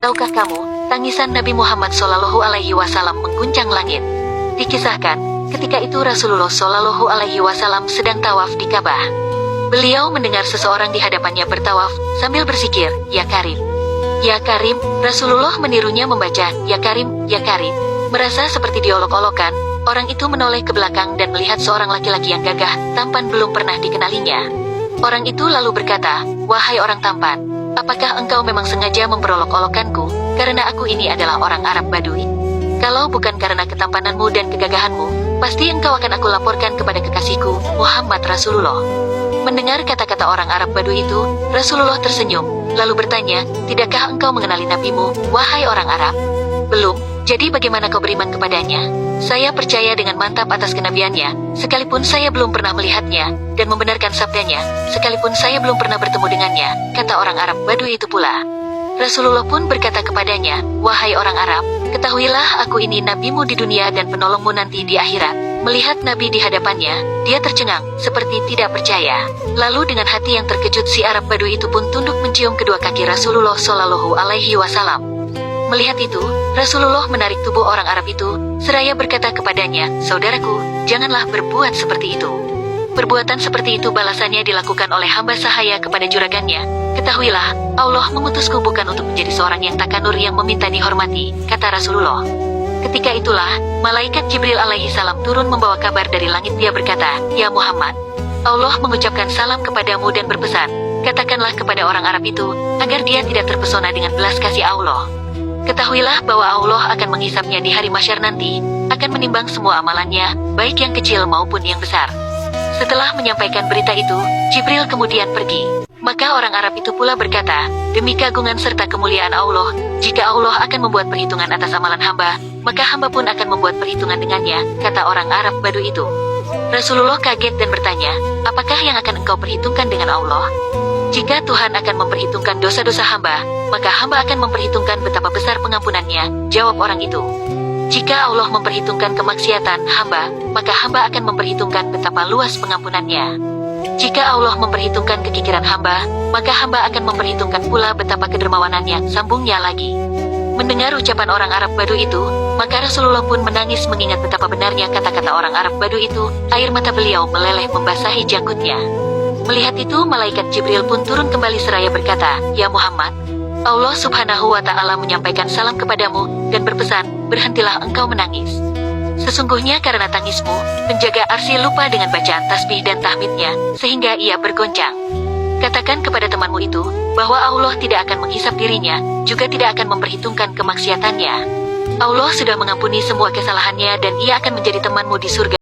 Tahukah kamu, tangisan Nabi Muhammad SAW mengguncang langit. Dikisahkan, ketika itu Rasulullah SAW sedang tawaf di Ka'bah. Beliau mendengar seseorang di hadapannya bertawaf sambil berzikir, "Ya Karim, Ya Karim." Rasulullah menirunya membaca, "Ya Karim, Ya Karim." Merasa seperti diolok-olokan, orang itu menoleh ke belakang dan melihat seorang laki-laki yang gagah, tampan belum pernah dikenalinya. Orang itu lalu berkata, "Wahai orang tampan, apakah engkau memang sengaja memperolok-olokanku, karena aku ini adalah orang Arab Badui? Kalau bukan karena ketampananmu dan kegagahanmu, pasti engkau akan aku laporkan kepada kekasihku, Muhammad Rasulullah." Mendengar kata-kata orang Arab Badui itu, Rasulullah tersenyum, lalu bertanya, "Tidakkah engkau mengenali nabimu, wahai orang Arab?" "Belum, jadi bagaimana kau beriman kepadanya?" "Saya percaya dengan mantap atas kenabiannya, sekalipun saya belum pernah melihatnya, dan membenarkan sabdanya, sekalipun saya belum pernah bertemu dengannya," kata orang Arab Badui itu pula. Rasulullah pun berkata kepadanya, "Wahai orang Arab, ketahuilah aku ini nabimu di dunia dan penolongmu nanti di akhirat." Melihat Nabi di hadapannya, dia tercengang, seperti tidak percaya. Lalu dengan hati yang terkejut si Arab Badui itu pun tunduk mencium kedua kaki Rasulullah SAW. Melihat itu, Rasulullah menarik tubuh orang Arab itu, seraya berkata kepadanya, "Saudaraku, janganlah berbuat seperti itu. Perbuatan seperti itu balasannya dilakukan oleh hamba sahaya kepada juragannya. Ketahuilah, Allah mengutusku bukan untuk menjadi seorang yang takanur yang meminta dihormati," kata Rasulullah. Ketika itulah, malaikat Jibril alaihi salam turun membawa kabar dari langit. Dia berkata, "Ya Muhammad, Allah mengucapkan salam kepadamu dan berpesan, katakanlah kepada orang Arab itu, agar dia tidak terpesona dengan belas kasih Allah. Ketahuilah bahwa Allah akan menghisapnya di hari mahsyar nanti, akan menimbang semua amalannya, baik yang kecil maupun yang besar." Setelah menyampaikan berita itu, Jibril kemudian pergi. Maka orang Arab itu pula berkata, "Demi keagungan serta kemuliaan Allah, jika Allah akan membuat perhitungan atas amalan hamba, maka hamba pun akan membuat perhitungan dengannya," kata orang Arab Badui itu. Rasulullah kaget dan bertanya, "Apakah yang akan engkau perhitungkan dengan Allah?" "Jika Tuhan akan memperhitungkan dosa-dosa hamba, maka hamba akan memperhitungkan betapa besar pengampunannya," jawab orang itu. "Jika Allah memperhitungkan kemaksiatan hamba, maka hamba akan memperhitungkan betapa luas pengampunannya. Jika Allah memperhitungkan kekikiran hamba, maka hamba akan memperhitungkan pula betapa kedermawanannya," sambungnya lagi. Mendengar ucapan orang Arab Badui itu, maka Rasulullah pun menangis mengingat betapa benarnya kata-kata orang Arab Badui itu. Air mata beliau meleleh membasahi janggutnya. Melihat itu, malaikat Jibril pun turun kembali seraya berkata, "Ya Muhammad, Allah Subhanahu wa Ta'ala menyampaikan salam kepadamu dan berpesan, berhentilah engkau menangis. Sesungguhnya karena tangismu, penjaga arsy lupa dengan bacaan tasbih dan tahmidnya, sehingga ia bergoncang. Katakan kepada temanmu itu, bahwa Allah tidak akan menghisap dirinya, juga tidak akan memperhitungkan kemaksiatannya. Allah sudah mengampuni semua kesalahannya dan ia akan menjadi temanmu di surga."